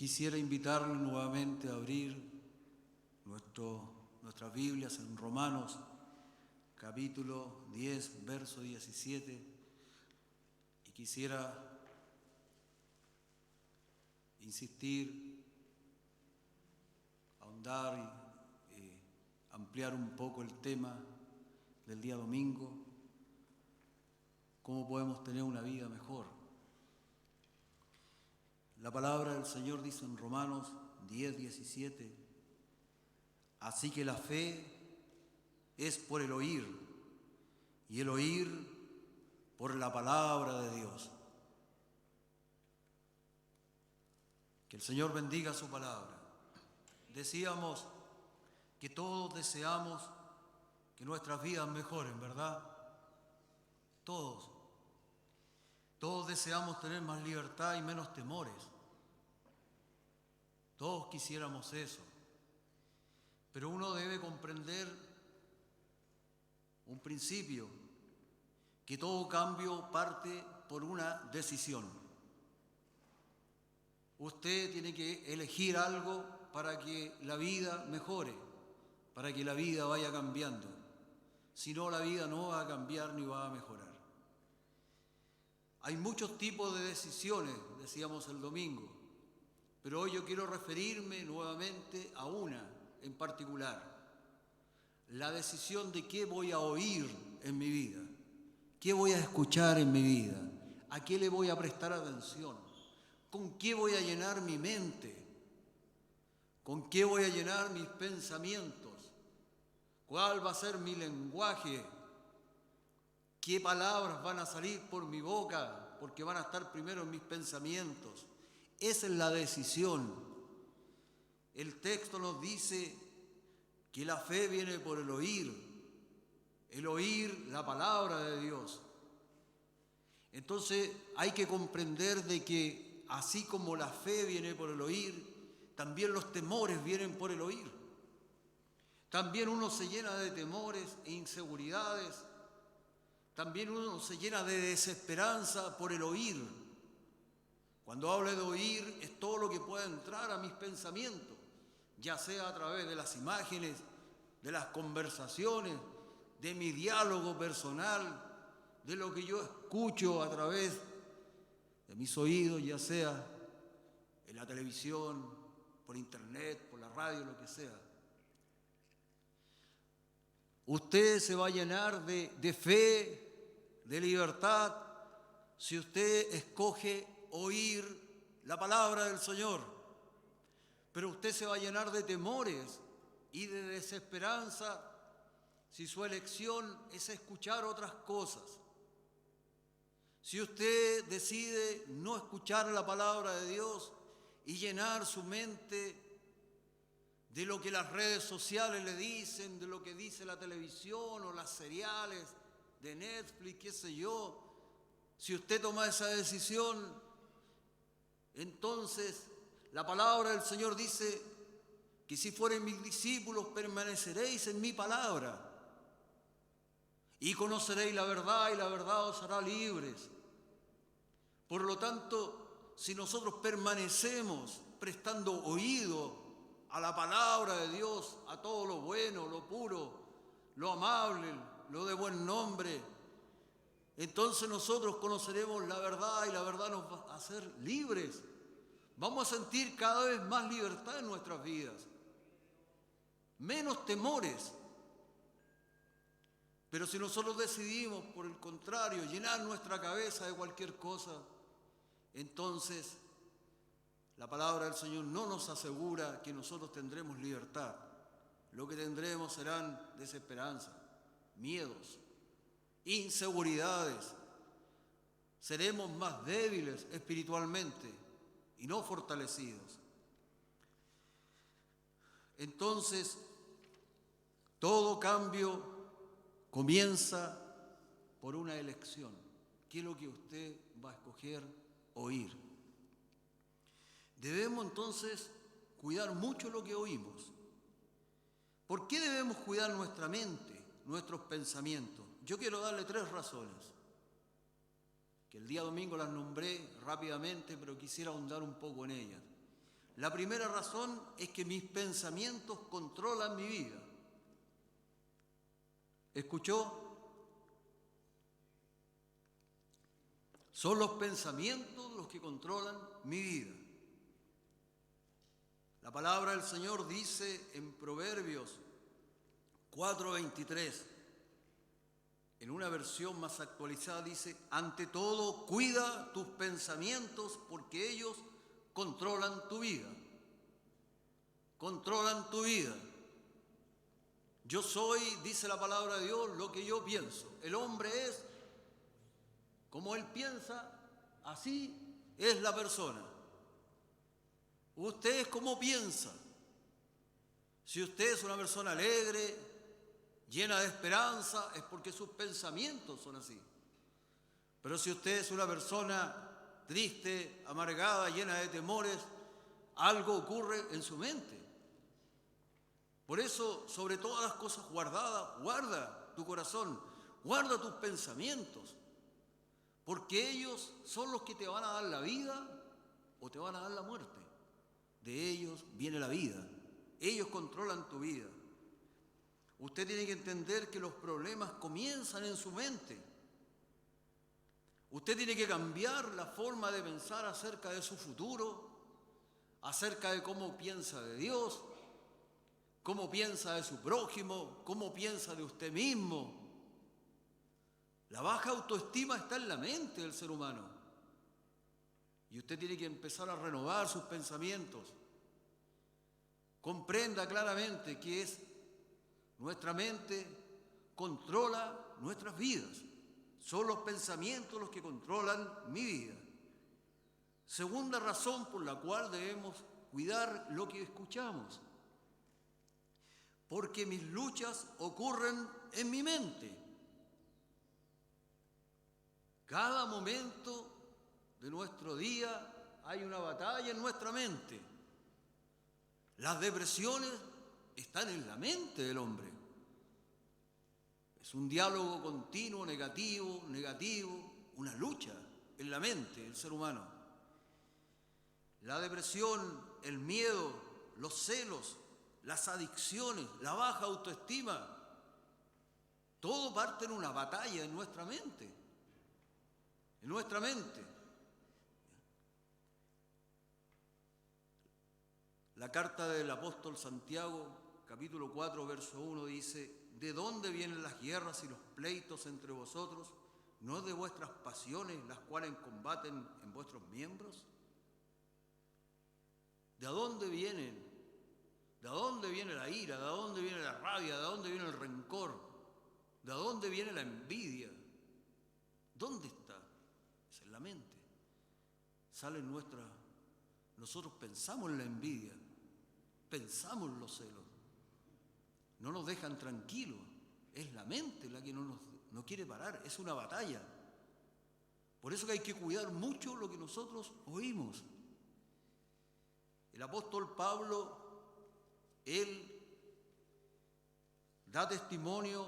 Quisiera invitarle nuevamente a abrir nuestras Biblias en Romanos, capítulo 10, verso 17, y quisiera insistir, ahondar y ampliar un poco el tema del día domingo, cómo podemos tener una vida mejor. La palabra del Señor dice en Romanos 10, 17, así que la fe es por el oír, y el oír por la palabra de Dios. Que el Señor bendiga su palabra. Decíamos que todos deseamos que nuestras vidas mejoren, ¿verdad? Todos. Todos deseamos tener más libertad y menos temores. Todos quisiéramos eso. Pero uno debe comprender un principio, que todo cambio parte por una decisión. Usted tiene que elegir algo para que la vida mejore, para que la vida vaya cambiando. Si no, la vida no va a cambiar ni va a mejorar. Hay muchos tipos de decisiones, decíamos el domingo, pero hoy yo quiero referirme nuevamente a una en particular. La decisión de qué voy a oír en mi vida, qué voy a escuchar en mi vida, a qué le voy a prestar atención, con qué voy a llenar mi mente, con qué voy a llenar mis pensamientos, cuál va a ser mi lenguaje, qué palabras van a salir por mi boca, porque van a estar primero en mis pensamientos. Esa es la decisión. El texto nos dice que la fe viene por el oír la palabra de Dios. Entonces hay que comprender de que así como la fe viene por el oír, también los temores vienen por el oír. También uno se llena de temores e inseguridades. También uno se llena de desesperanza por el oír. Cuando hablo de oír, es todo lo que pueda entrar a mis pensamientos, ya sea a través de las imágenes, de las conversaciones, de mi diálogo personal, de lo que yo escucho a través de mis oídos, ya sea en la televisión, por internet, por la radio, lo que sea. Usted se va a llenar de fe, de libertad, si usted escoge oír la palabra del Señor. Pero usted se va a llenar de temores y de desesperanza si su elección es escuchar otras cosas. Si usted decide no escuchar la palabra de Dios y llenar su mente de lo que las redes sociales le dicen, de lo que dice la televisión o las seriales de Netflix, qué sé yo. Si usted toma esa decisión, entonces la palabra del Señor dice que si fueren mis discípulos permaneceréis en mi palabra y conoceréis la verdad y la verdad os hará libres. Por lo tanto, si nosotros permanecemos prestando oído a la palabra de Dios, a todo lo bueno, lo puro, lo amable, lo de buen nombre, entonces nosotros conoceremos la verdad y la verdad nos va a hacer libres. Vamos a sentir cada vez más libertad en nuestras vidas, menos temores. Pero si nosotros decidimos, por el contrario, llenar nuestra cabeza de cualquier cosa, entonces la palabra del Señor no nos asegura que nosotros tendremos libertad. Lo que tendremos serán desesperanza, miedos, inseguridades. Seremos más débiles espiritualmente y no fortalecidos. Entonces, todo cambio comienza por una elección. ¿Qué es lo que usted va a escoger oír? Debemos entonces cuidar mucho lo que oímos. ¿Por qué debemos cuidar nuestra mente, nuestros pensamientos? Yo quiero darle 3 razones, que el día domingo las nombré rápidamente, pero quisiera ahondar un poco en ellas. La primera razón es que mis pensamientos controlan mi vida. ¿Escuchó? Son los pensamientos los que controlan mi vida. La palabra del Señor dice en Proverbios 4:23, en una versión más actualizada dice: ante todo, cuida tus pensamientos porque ellos controlan tu vida. Controlan tu vida. Yo soy, dice la palabra de Dios, lo que yo pienso. El hombre es como él piensa, así es la persona. Usted es como piensa. Si usted es una persona alegre, llena de esperanza, es porque sus pensamientos son así. Pero si usted es una persona triste, amargada, llena de temores, algo ocurre en su mente. Por eso, sobre todas las cosas guardadas, guarda tu corazón, guarda tus pensamientos, porque ellos son los que te van a dar la vida o te van a dar la muerte. De ellos viene la vida. Ellos controlan tu vida. Usted tiene que entender que los problemas comienzan en su mente. Usted tiene que cambiar la forma de pensar acerca de su futuro, acerca de cómo piensa de Dios, cómo piensa de su prójimo, cómo piensa de usted mismo. La baja autoestima está en la mente del ser humano. Y usted tiene que empezar a renovar sus pensamientos. Comprenda claramente que es nuestra mente controla nuestras vidas. Son los pensamientos los que controlan mi vida. Segunda razón por la cual debemos cuidar lo que escuchamos. Porque mis luchas ocurren en mi mente. Cada momento de nuestro día hay una batalla en nuestra mente. Las depresiones están en la mente del hombre. Es un diálogo continuo, negativo, una lucha en la mente del ser humano. La depresión, el miedo, los celos, las adicciones, la baja autoestima, todo parte en una batalla en nuestra mente. En nuestra mente. La carta del apóstol Santiago, capítulo 4, verso 1, dice: ¿de dónde vienen las guerras y los pleitos entre vosotros? ¿No es de vuestras pasiones las cuales combaten en vuestros miembros? ¿De dónde vienen? ¿De dónde viene la ira? ¿De dónde viene la rabia? ¿De dónde viene el rencor? ¿De dónde viene la envidia? ¿Dónde está? Es en la mente. Nosotros pensamos en la envidia, pensamos en los celos. No nos dejan tranquilos. Es la mente la que no quiere parar. Es una batalla. Por eso que hay que cuidar mucho lo que nosotros oímos. El apóstol Pablo, él da testimonio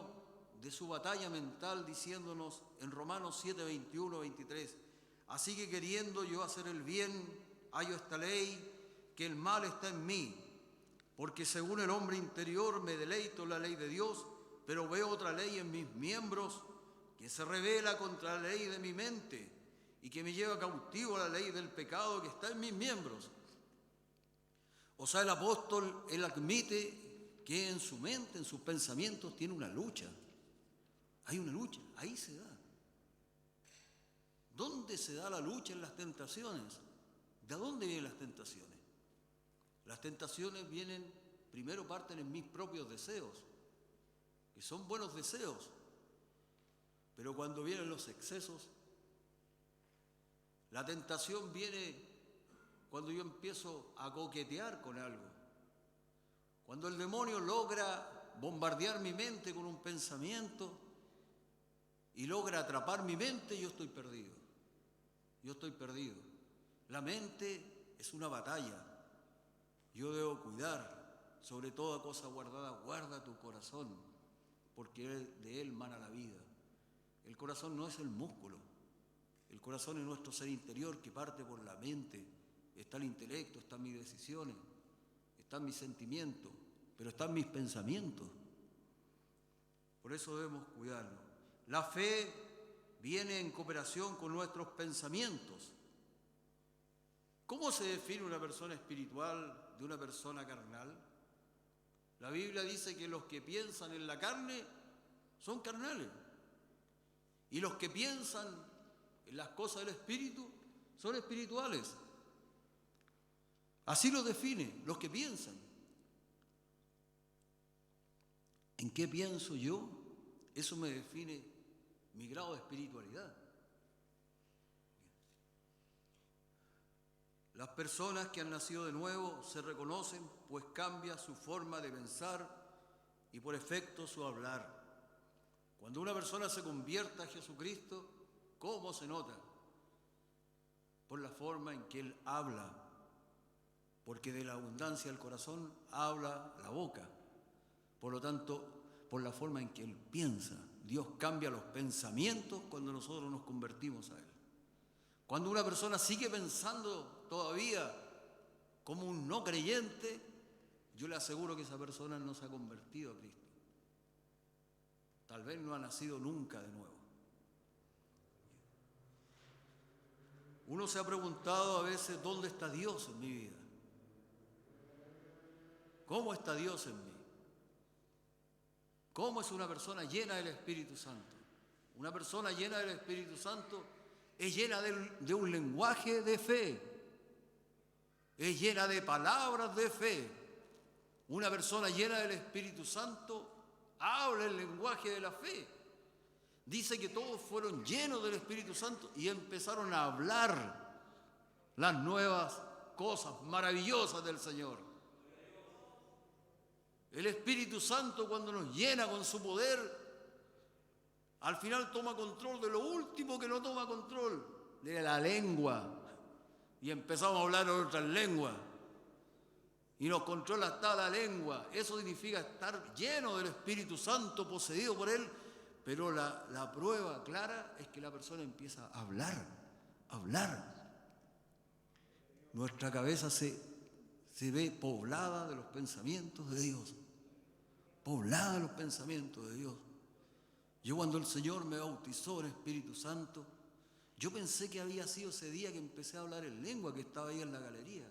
de su batalla mental diciéndonos en Romanos 7, 21, 23: así que queriendo yo hacer el bien, hallo esta ley, que el mal está en mí, porque según el hombre interior me deleito en la ley de Dios, pero veo otra ley en mis miembros que se rebela contra la ley de mi mente y que me lleva cautivo a la ley del pecado que está en mis miembros. O sea, el apóstol, él admite que en su mente, en sus pensamientos, tiene una lucha. Hay una lucha, ahí se da. ¿Dónde se da la lucha en las tentaciones? ¿De dónde vienen las tentaciones? Las tentaciones primero parten en mis propios deseos, que son buenos deseos, pero cuando vienen los excesos, la tentación viene cuando yo empiezo a coquetear con algo. Cuando el demonio logra bombardear mi mente con un pensamiento y logra atrapar mi mente, yo estoy perdido. Yo estoy perdido. La mente es una batalla. Yo debo cuidar, sobre toda cosa guardada, guarda tu corazón, porque de él mana la vida. El corazón no es el músculo. El corazón es nuestro ser interior que parte por la mente, está el intelecto, están mis decisiones, están mis sentimientos, pero están mis pensamientos. Por eso debemos cuidarnos. La fe viene en cooperación con nuestros pensamientos. ¿Cómo se define una persona espiritual de una persona carnal? La Biblia dice que los que piensan en la carne son carnales. Y los que piensan en las cosas del Espíritu son espirituales. Así lo define, los que piensan. ¿En qué pienso yo? Eso me define mi grado de espiritualidad. Las personas que han nacido de nuevo se reconocen, pues cambia su forma de pensar y por efecto su hablar. Cuando una persona se convierte a Jesucristo, ¿cómo se nota? Por la forma en que él habla, porque de la abundancia del corazón habla la boca. Por lo tanto, por la forma en que él piensa. Dios cambia los pensamientos cuando nosotros nos convertimos a él. Cuando una persona sigue pensando todavía como un no creyente, yo le aseguro que esa persona no se ha convertido a Cristo. Tal vez no ha nacido nunca de nuevo. Uno se ha preguntado a veces, ¿dónde está Dios en mi vida? ¿Cómo está Dios en mí? ¿Cómo es una persona llena del Espíritu Santo? Una persona llena del Espíritu Santo es llena de un lenguaje de fe, es llena de palabras de fe. Una persona llena del Espíritu Santo habla el lenguaje de la fe. Dice que todos fueron llenos del Espíritu Santo y empezaron a hablar las nuevas cosas maravillosas del Señor. El Espíritu Santo, cuando nos llena con su poder, al final toma control de lo último que no toma control, de la lengua. Y empezamos a hablar en otras lenguas. Y nos controla hasta la lengua. Eso significa estar lleno del Espíritu Santo, poseído por Él. Pero la prueba clara es que la persona empieza a hablar. Nuestra cabeza se ve poblada de los pensamientos de Dios. Poblada de los pensamientos de Dios. Yo cuando el Señor me bautizó en Espíritu Santo, yo pensé que había sido ese día que empecé a hablar en lengua, que estaba ahí en la galería.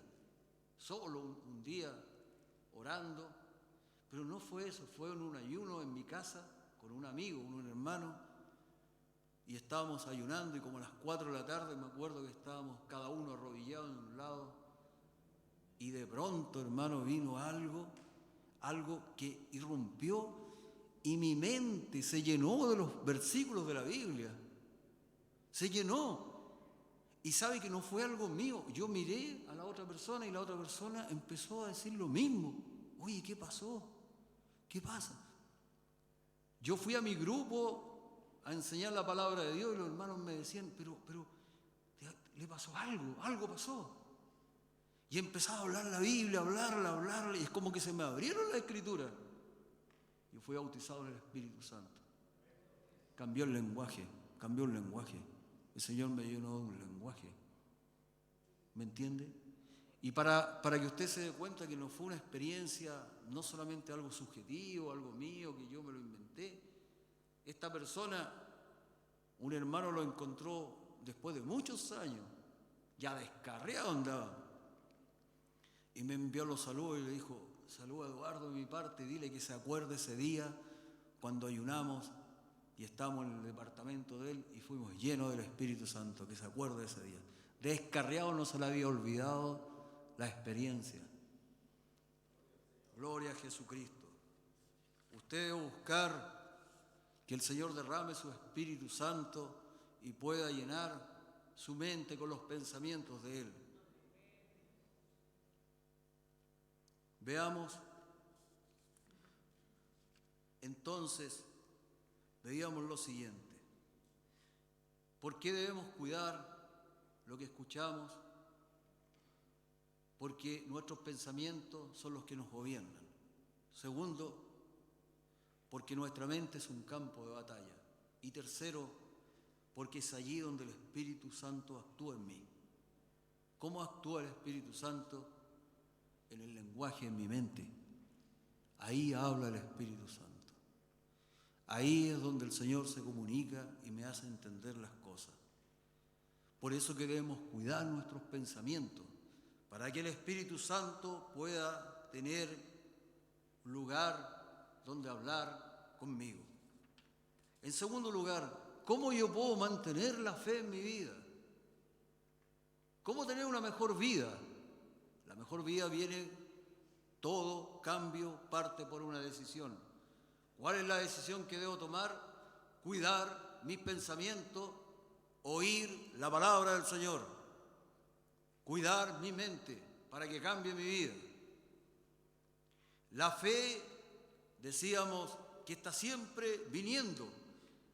Solo un día orando. Pero no fue eso, fue en un ayuno en mi casa con un amigo, un hermano. Y estábamos ayunando y como a las 4 de la tarde me acuerdo que estábamos cada uno arrodillado en un lado. Y de pronto, hermano, vino algo que irrumpió y mi mente se llenó de los versículos de la Biblia. Se llenó. Y sabe que no fue algo mío. Yo miré a la otra persona y la otra persona empezó a decir lo mismo. Oye, ¿qué pasó? ¿Qué pasa? Yo fui a mi grupo a enseñar la palabra de Dios y los hermanos me decían, pero le pasó algo pasó. Y empezaba a hablar la Biblia, hablarla, y es como que se me abrieron las escrituras. Yo fui bautizado en el Espíritu Santo. Cambió el lenguaje. El Señor me llenó de un lenguaje. ¿Me entiende? Y para que usted se dé cuenta que no fue una experiencia, no solamente algo subjetivo, algo mío, que yo me lo inventé. Esta persona, un hermano lo encontró después de muchos años, ya descarriado andaba. Y me envió los saludos y le dijo, saluda a Eduardo de mi parte, dile que se acuerde ese día cuando ayunamos y estábamos en el departamento de él y fuimos llenos del Espíritu Santo, que se acuerde ese día. Descarriado, no se le había olvidado la experiencia. Gloria a Jesucristo. Usted debe buscar que el Señor derrame su Espíritu Santo y pueda llenar su mente con los pensamientos de Él. Veamos, entonces, veíamos lo siguiente. ¿Por qué debemos cuidar lo que escuchamos? Porque nuestros pensamientos son los que nos gobiernan. Segundo, porque nuestra mente es un campo de batalla. Y tercero, porque es allí donde el Espíritu Santo actúa en mí. ¿Cómo actúa el Espíritu Santo? En el lenguaje en mi mente. Ahí habla el Espíritu Santo. Ahí es donde el Señor se comunica y me hace entender las cosas. Por eso que debemos cuidar nuestros pensamientos, para que el Espíritu Santo pueda tener un lugar donde hablar conmigo. En segundo lugar, ¿cómo yo puedo mantener la fe en mi vida? ¿Cómo tener una mejor vida? La mejor vida viene, todo cambio parte por una decisión. ¿Cuál es la decisión que debo tomar? Cuidar mis pensamientos, oír la palabra del Señor, cuidar mi mente para que cambie mi vida. La fe, decíamos, que está siempre viniendo.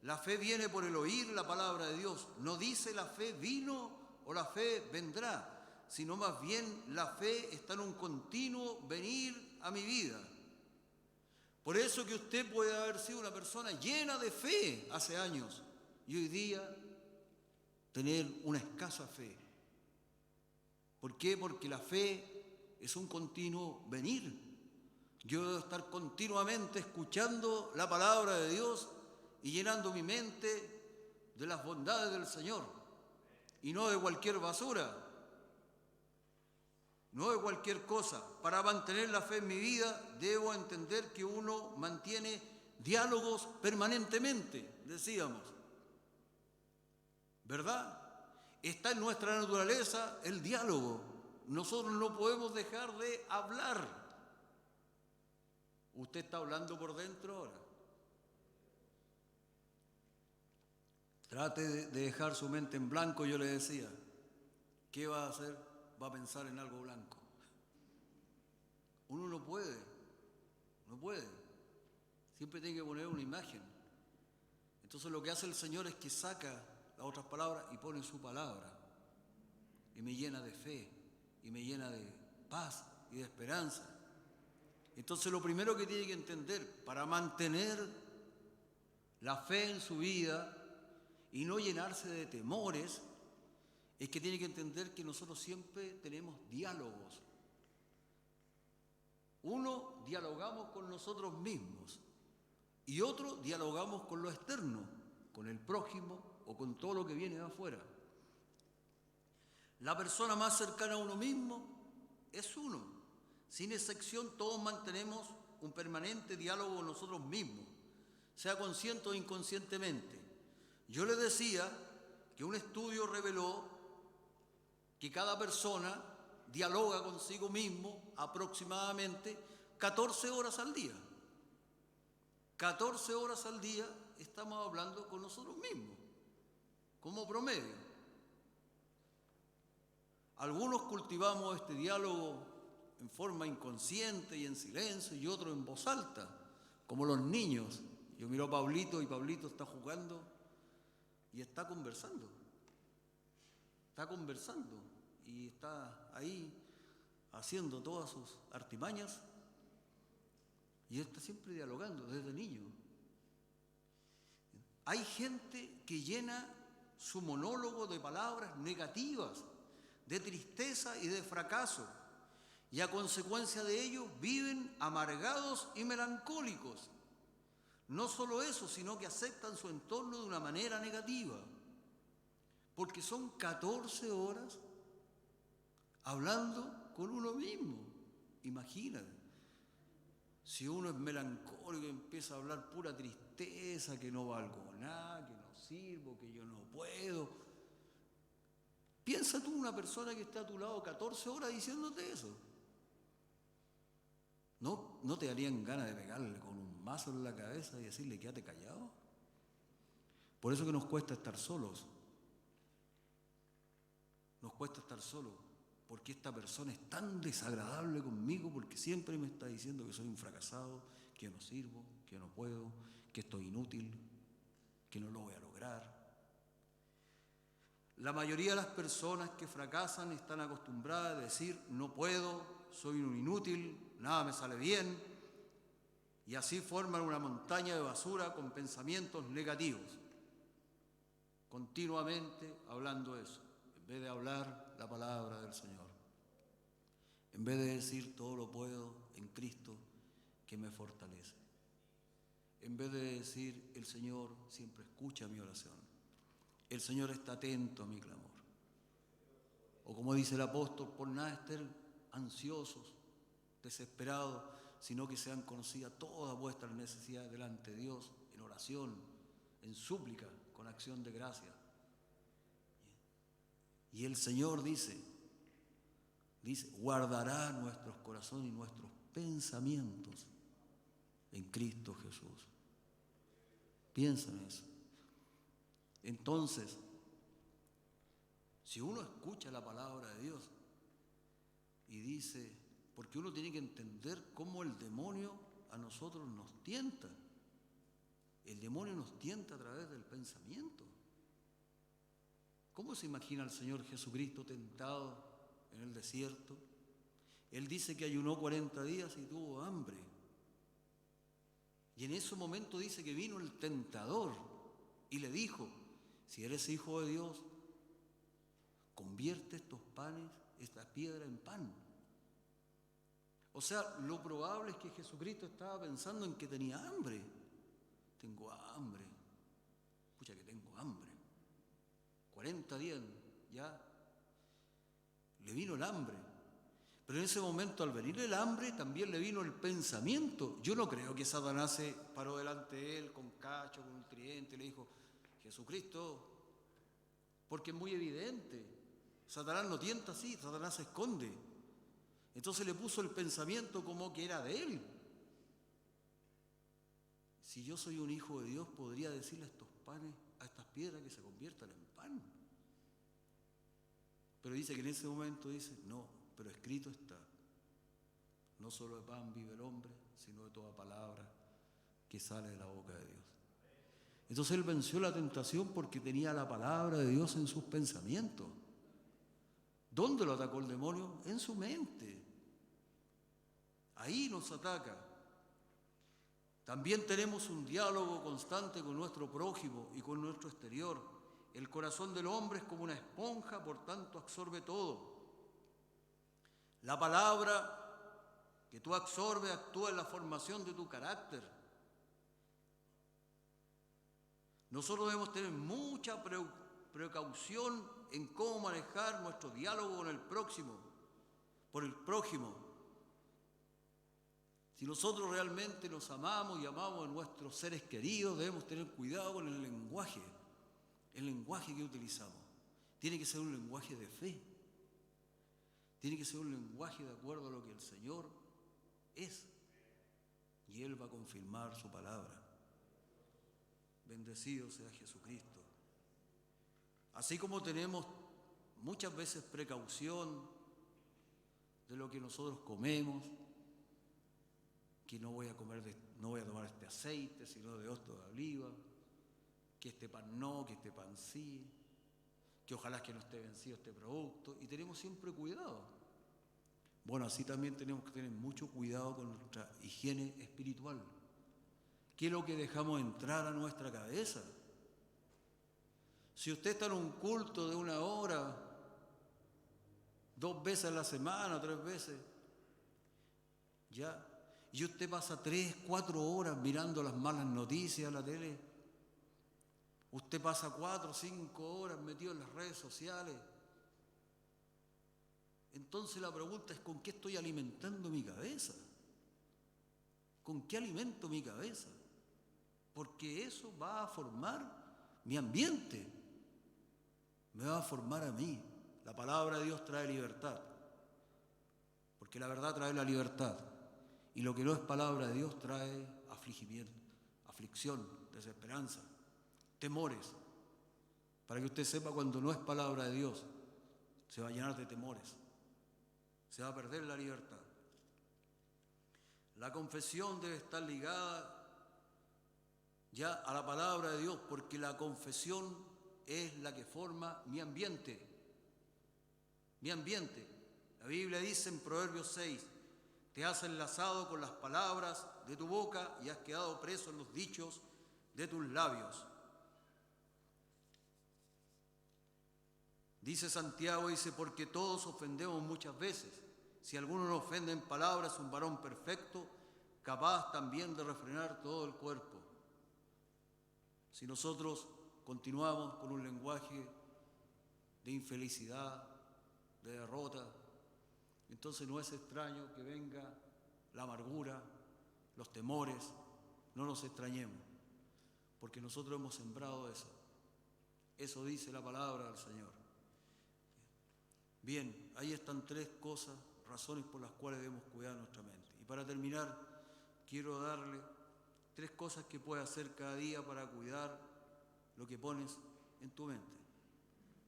La fe viene por el oír la palabra de Dios. No dice la fe vino o la fe vendrá, sino más bien la fe está en un continuo venir a mi vida. Por eso que usted puede haber sido una persona llena de fe hace años y hoy día tener una escasa fe. ¿Por qué? Porque la fe es un continuo venir. Yo debo estar continuamente escuchando la palabra de Dios y llenando mi mente de las bondades del Señor y no de cualquier basura, no de cualquier cosa. Para mantener la fe en mi vida debo entender que uno mantiene diálogos permanentemente, decíamos. ¿Verdad? Está en nuestra naturaleza el diálogo. Nosotros no podemos dejar de hablar. ¿Usted está hablando por dentro ahora? Trate de dejar su mente en blanco, yo le decía. ¿Qué va a hacer? Va a pensar en algo blanco. Uno no puede. Siempre tiene que poner una imagen. Entonces lo que hace el Señor es que saca las otras palabras y pone su palabra. Y me llena de fe, y me llena de paz y de esperanza. Entonces lo primero que tiene que entender para mantener la fe en su vida y no llenarse de temores, es que tiene que entender que nosotros siempre tenemos diálogos. Uno, dialogamos con nosotros mismos y otro, dialogamos con lo externo, con el prójimo o con todo lo que viene de afuera. La persona más cercana a uno mismo es uno. Sin excepción, todos mantenemos un permanente diálogo con nosotros mismos, sea consciente o inconscientemente. Yo le decía que un estudio reveló que cada persona dialoga consigo mismo aproximadamente 14 horas al día. 14 horas al día estamos hablando con nosotros mismos, como promedio. Algunos cultivamos este diálogo en forma inconsciente y en silencio, y otros en voz alta, como los niños. Yo miro a Pablito y Pablito está jugando y está conversando. Y está ahí haciendo todas sus artimañas y él está siempre dialogando desde niño. Hay gente que llena su monólogo de palabras negativas, de tristeza y de fracaso, y a consecuencia de ello viven amargados y melancólicos. No solo eso, sino que aceptan su entorno de una manera negativa, porque son 14 horas hablando con uno mismo. Imagínate, si uno es melancólico y empieza a hablar pura tristeza, que no valgo nada, que no sirvo, que yo no puedo. Piensa tú una persona que está a tu lado 14 horas diciéndote eso. ¿No te darían ganas de pegarle con un mazo en la cabeza y decirle quédate callado? Por eso que nos cuesta estar solos. Nos cuesta estar solos, porque esta persona es tan desagradable conmigo, porque siempre me está diciendo que soy un fracasado, que no sirvo, que no puedo, que estoy inútil, que no lo voy a lograr. La mayoría de las personas que fracasan están acostumbradas a decir no puedo, soy un inútil, nada me sale bien, y así forman una montaña de basura con pensamientos negativos, continuamente hablando eso. En vez de hablar la palabra del Señor. En vez de decir todo lo puedo en Cristo que me fortalece. En vez de decir el Señor siempre escucha mi oración. El Señor está atento a mi clamor. O como dice el apóstol, por nada estén ansiosos, desesperados, sino que sean conocidas todas vuestras necesidades delante de Dios, en oración, en súplica, con acción de gracia. Y el Señor dice, guardará nuestros corazones y nuestros pensamientos en Cristo Jesús. Piensa en eso. Entonces, si uno escucha la palabra de Dios y dice, porque uno tiene que entender cómo el demonio a nosotros nos tienta. El demonio nos tienta a través del pensamiento. ¿Cómo se imagina el Señor Jesucristo tentado en el desierto? Él dice que ayunó 40 días y tuvo hambre. Y en ese momento dice que vino el tentador y le dijo, si eres hijo de Dios, convierte estos panes, esta piedra en pan. O sea, lo probable es que Jesucristo estaba pensando en que tenía hambre. Tengo hambre. Pucha que tengo hambre. 40 días ya le vino el hambre. Pero en ese momento, al venir el hambre, también le vino el pensamiento. Yo no creo que Satanás se paró delante de él con cacho, con un tridente y le dijo, Jesucristo, porque es muy evidente. Satanás no tienta así, Satanás se esconde. Entonces le puso el pensamiento como que era de él. Si yo soy un hijo de Dios, podría decirle a estos panes, a estas piedras que se conviertan en pan. Pero dice que en ese momento dice, no, pero escrito está, no solo de pan vive el hombre, sino de toda palabra que sale de la boca de Dios. Entonces él venció la tentación porque tenía la palabra de Dios en sus pensamientos. ¿Dónde lo atacó el demonio? En su mente. Ahí nos ataca. También tenemos un diálogo constante con nuestro prójimo y con nuestro exterior. El corazón del hombre es como una esponja, por tanto absorbe todo. La palabra que tú absorbes actúa en la formación de tu carácter. Nosotros debemos tener mucha precaución en cómo manejar nuestro diálogo con el próximo, por el prójimo. Si nosotros realmente nos amamos y amamos a nuestros seres queridos, debemos tener cuidado con el lenguaje que utilizamos. Tiene que ser un lenguaje de fe. Tiene que ser un lenguaje de acuerdo a lo que el Señor es. Y Él va a confirmar su palabra. Bendecido sea Jesucristo. Así como tenemos muchas veces precaución de lo que nosotros comemos, que no voy a tomar este aceite, sino de hosto de oliva, que este pan no, que este pan sí, que ojalá que no esté vencido este producto, y tenemos siempre cuidado. Bueno, así también tenemos que tener mucho cuidado con nuestra higiene espiritual. ¿Qué es lo que dejamos entrar a nuestra cabeza? Si usted está en un culto de 1 hora, 2 veces a la semana, 3 veces, ya, y usted pasa 3, 4 horas mirando las malas noticias en la tele, usted pasa 4, 5 horas metido en las redes sociales, entonces la pregunta es, ¿con qué estoy alimentando mi cabeza? ¿Con qué alimento mi cabeza? Porque eso va a formar mi ambiente, me va a formar a mí. La palabra de Dios trae libertad, porque la verdad trae la libertad, y lo que no es palabra de Dios trae afligimiento, aflicción, desesperanza, temores. Para que usted sepa, cuando no es palabra de Dios, se va a llenar de temores, se va a perder la libertad. La confesión debe estar ligada ya a la palabra de Dios, porque la confesión es la que forma mi ambiente. Mi ambiente. La Biblia dice en Proverbios 6, te has enlazado con las palabras de tu boca y has quedado preso en los dichos de tus labios. Dice Santiago, dice, porque todos ofendemos muchas veces. Si alguno nos ofende en palabras, un varón perfecto, capaz también de refrenar todo el cuerpo. Si nosotros continuamos con un lenguaje de infelicidad, de derrota, entonces no es extraño que venga la amargura, los temores. No nos extrañemos, porque nosotros hemos sembrado eso. Eso dice la palabra del Señor. Bien, ahí están tres cosas, razones por las cuales debemos cuidar nuestra mente. Y para terminar, quiero darle tres cosas que puedes hacer cada día para cuidar lo que pones en tu mente.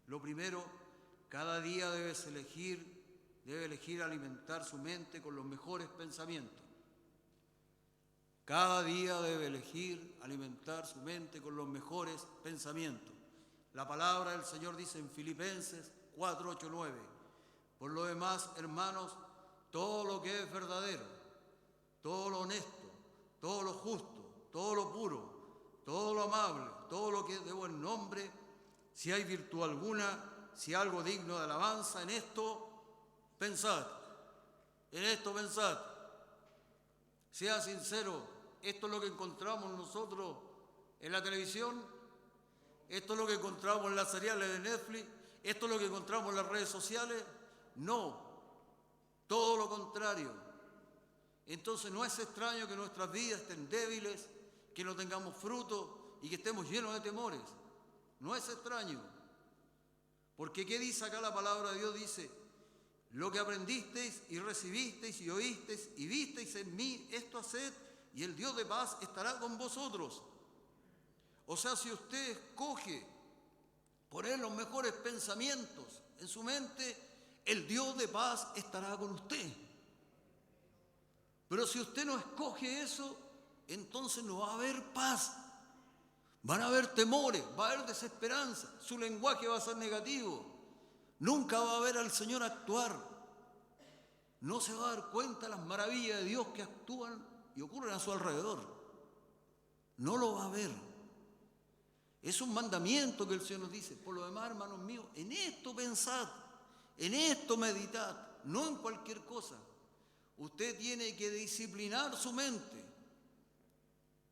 Lo primero, cada día debe elegir alimentar su mente con los mejores pensamientos. Cada día debe elegir alimentar su mente con los mejores pensamientos. La palabra del Señor dice en Filipenses 4, 8, 9. Por lo demás, hermanos, todo lo que es verdadero, todo lo honesto, todo lo justo, todo lo puro, todo lo amable, todo lo que es de buen nombre, si hay virtud alguna, si algo digno de alabanza, en esto pensad. En esto pensad. Sea sincero, esto es lo que encontramos nosotros en la televisión, esto es lo que encontramos en las seriales de Netflix, esto es lo que encontramos en las redes sociales. No, todo lo contrario. Entonces no es extraño que nuestras vidas estén débiles, que no tengamos fruto y que estemos llenos de temores. No es extraño. Porque ¿qué dice acá la palabra de Dios? Dice, lo que aprendisteis y recibisteis y oísteis y visteis en mí, esto haced, y el Dios de paz estará con vosotros. O sea, si usted escoge poner los mejores pensamientos en su mente, el Dios de paz estará con usted. Pero si usted no escoge eso, entonces no va a haber paz. Van a haber temores, va a haber desesperanza, su lenguaje va a ser negativo. Nunca va a ver al Señor actuar. No se va a dar cuenta de las maravillas de Dios que actúan y ocurren a su alrededor. No lo va a ver. Es un mandamiento que el Señor nos dice. Por lo demás, hermanos míos, en esto pensad, en esto meditad, no en cualquier cosa. Usted tiene que disciplinar su mente.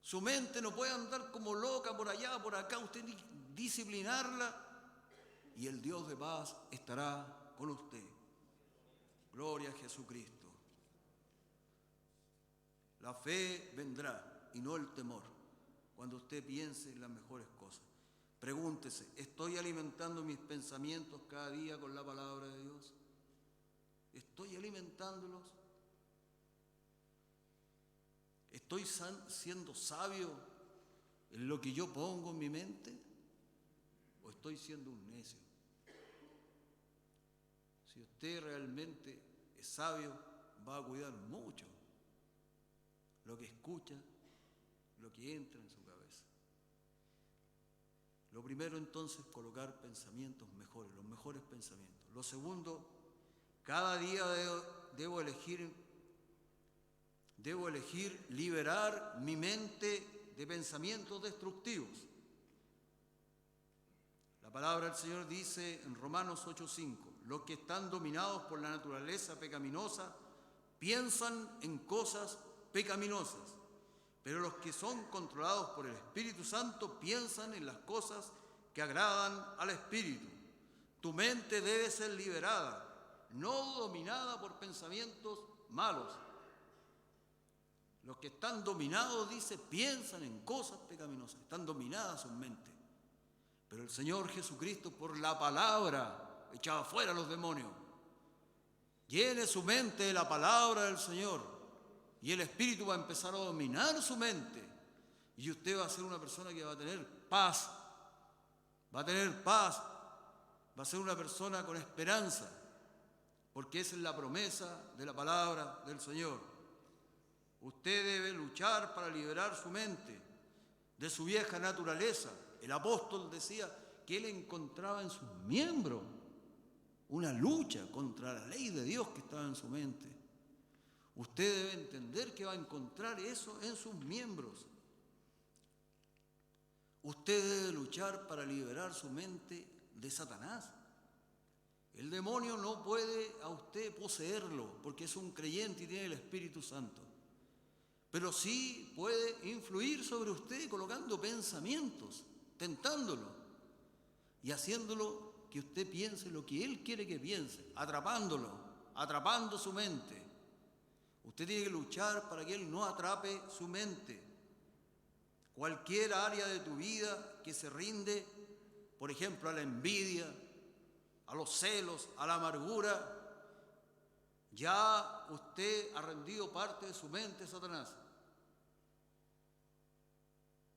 Su mente no puede andar como loca por allá, por acá. Usted tiene que disciplinarla y el Dios de paz estará con usted. Gloria a Jesucristo. La fe vendrá y no el temor cuando usted piense en las mejores cosas. Pregúntese, ¿estoy alimentando mis pensamientos cada día con la palabra de Dios? ¿Estoy alimentándolos? ¿Estoy siendo sabio en lo que yo pongo en mi mente? ¿O estoy siendo un necio? Si usted realmente es sabio, va a cuidar mucho lo que escucha, lo que entra en su cabeza. Lo primero entonces, colocar pensamientos mejores, los mejores pensamientos. Lo segundo, cada día debo elegir liberar mi mente de pensamientos destructivos. La palabra del Señor dice en Romanos 8:5, los que están dominados por la naturaleza pecaminosa piensan en cosas pecaminosas, pero los que son controlados por el Espíritu Santo piensan en las cosas que agradan al Espíritu. Tu mente debe ser liberada, no dominada por pensamientos malos. Los que están dominados, dice, piensan en cosas pecaminosas, están dominadas sus mentes. Pero el Señor Jesucristo, por la palabra, echaba fuera a los demonios. Llene su mente de la palabra del Señor y el Espíritu va a empezar a dominar su mente. Y usted va a ser una persona que va a tener paz. Va a tener paz. Va a ser una persona con esperanza. Porque esa es la promesa de la palabra del Señor. Usted debe luchar para liberar su mente de su vieja naturaleza. El apóstol decía que él encontraba en sus miembros una lucha contra la ley de Dios que estaba en su mente. Usted debe entender que va a encontrar eso en sus miembros. Usted debe luchar para liberar su mente de Satanás. El demonio no puede a usted poseerlo porque es un creyente y tiene el Espíritu Santo. Pero sí puede influir sobre usted colocando pensamientos, tentándolo y haciéndolo que usted piense lo que él quiere que piense, atrapándolo, atrapando su mente. Usted tiene que luchar para que él no atrape su mente. Cualquier área de tu vida que se rinde, por ejemplo, a la envidia, a los celos, a la amargura, ya usted ha rendido parte de su mente a Satanás.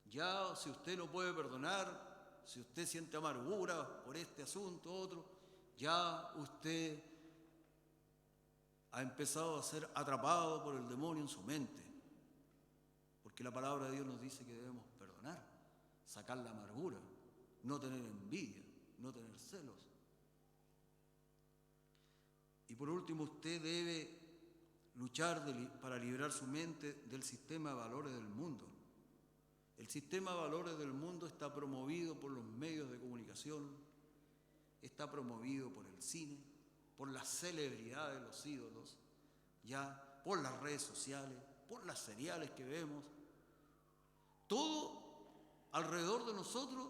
Ya si usted no puede perdonar, si usted siente amargura por este asunto, otro, ya usted ha empezado a ser atrapado por el demonio en su mente. Porque la palabra de Dios nos dice que debemos perdonar, sacar la amargura, no tener envidia, no tener celos. Y por último, usted debe luchar para liberar su mente del sistema de valores del mundo. El sistema de valores del mundo está promovido por los medios de comunicación, está promovido por el cine, por las celebridades, los ídolos, ya por las redes sociales, por las seriales que vemos. Todo alrededor de nosotros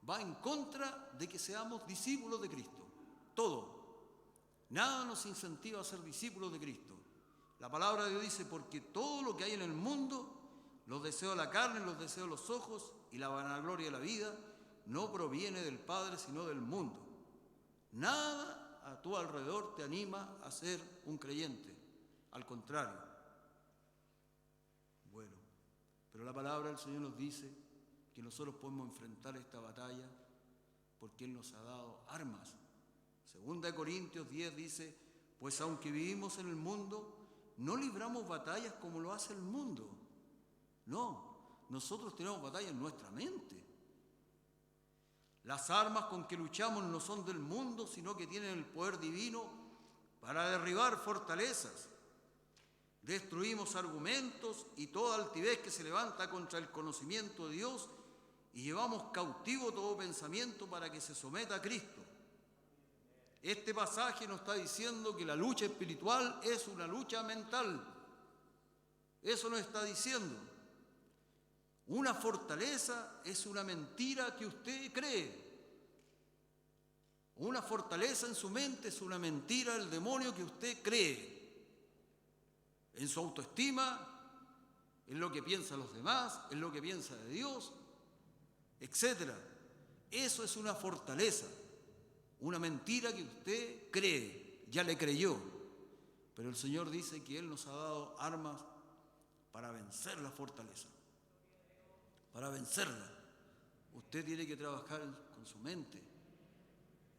va en contra de que seamos discípulos de Cristo. Todo. Nada nos incentiva a ser discípulos de Cristo. La palabra de Dios dice, porque todo lo que hay en el mundo, los deseos de la carne, los deseos de los ojos y la vanagloria de la vida, no proviene del Padre, sino del mundo. Nada a tu alrededor te anima a ser un creyente. Al contrario. Bueno, pero la palabra del Señor nos dice que nosotros podemos enfrentar esta batalla porque Él nos ha dado armas. Segunda de Corintios 10 dice, pues aunque vivimos en el mundo, no libramos batallas como lo hace el mundo. No, nosotros tenemos batallas en nuestra mente. Las armas con que luchamos no son del mundo, sino que tienen el poder divino para derribar fortalezas. Destruimos argumentos y toda altivez que se levanta contra el conocimiento de Dios y llevamos cautivo todo pensamiento para que se someta a Cristo. Este pasaje nos está diciendo que la lucha espiritual es una lucha mental. Eso nos está diciendo. Una fortaleza es una mentira que usted cree. Una fortaleza en su mente es una mentira del demonio que usted cree. En su autoestima, en lo que piensan los demás, en lo que piensa de Dios, etc. Eso es una fortaleza. Una mentira que usted cree, ya le creyó. Pero el Señor dice que Él nos ha dado armas para vencer la fortaleza. Para vencerla, usted tiene que trabajar con su mente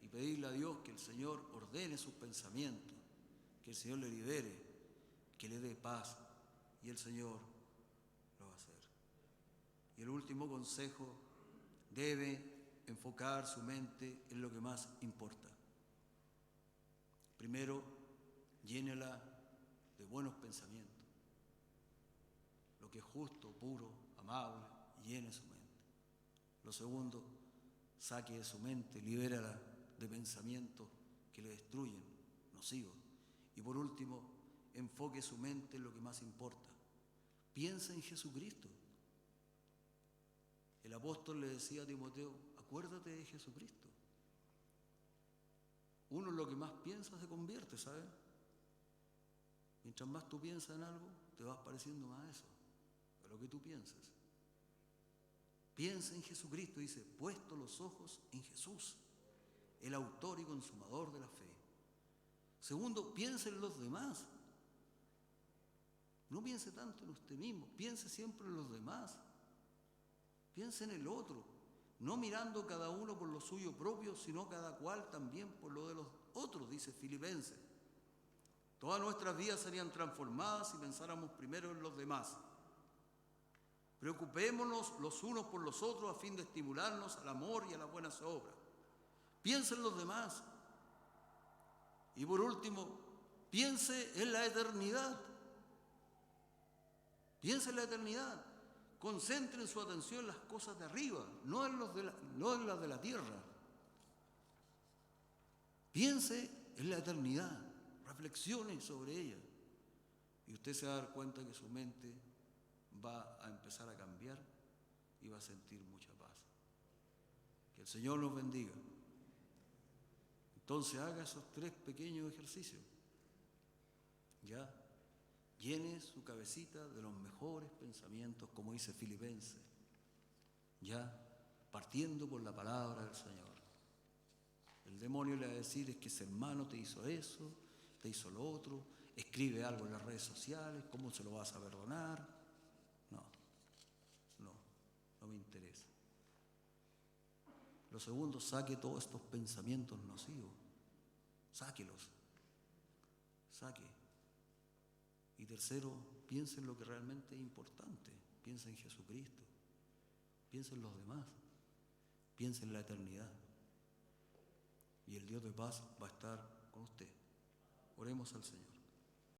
y pedirle a Dios que el Señor ordene sus pensamientos, que el Señor le libere, que le dé paz, y el Señor lo va a hacer. Y el último consejo, debe enfocar su mente en lo que más importa. Primero, llénela de buenos pensamientos, lo que es justo, puro, amable, llene su mente. Lo segundo, saque de su mente, libérala de pensamientos que le destruyen, nocivos. Y por último, enfoque su mente en lo que más importa. Piensa en Jesucristo. El apóstol le decía a Timoteo, acuérdate de Jesucristo. Uno en lo que más piensa se convierte, ¿sabes? Mientras más tú piensas en algo, te vas pareciendo más a eso, a lo que tú piensas. Piensa en Jesucristo, dice, puesto los ojos en Jesús, el autor y consumador de la fe. Segundo, piensa en los demás. No piense tanto en usted mismo, piense siempre en los demás. Piense en el otro, no mirando cada uno por lo suyo propio, sino cada cual también por lo de los otros, dice Filipenses. Todas nuestras vidas serían transformadas si pensáramos primero en los demás. Preocupémonos los unos por los otros a fin de estimularnos al amor y a las buenas obras. Piense en los demás. Y por último, piense en la eternidad. Piense en la eternidad. Concentren su atención en las cosas de arriba, no en las de la tierra. Piense en la eternidad, reflexione sobre ella y usted se va a dar cuenta que su mente va a empezar a cambiar y va a sentir mucha paz. Que el Señor los bendiga. Entonces haga esos 3 pequeños ejercicios. Ya, llene su cabecita de los mejores pensamientos, como dice Filipenses. Ya, partiendo por la palabra del Señor. El demonio le va a decir, es que ese hermano te hizo eso, te hizo lo otro, escribe algo en las redes sociales, ¿cómo se lo vas a perdonar? No me interesa. Lo segundo, saque todos estos pensamientos nocivos. Sáquelos. Saque. Y tercero, piense en lo que realmente es importante. Piense en Jesucristo. Piense en los demás. Piense en la eternidad. Y el Dios de paz va a estar con usted. Oremos al Señor.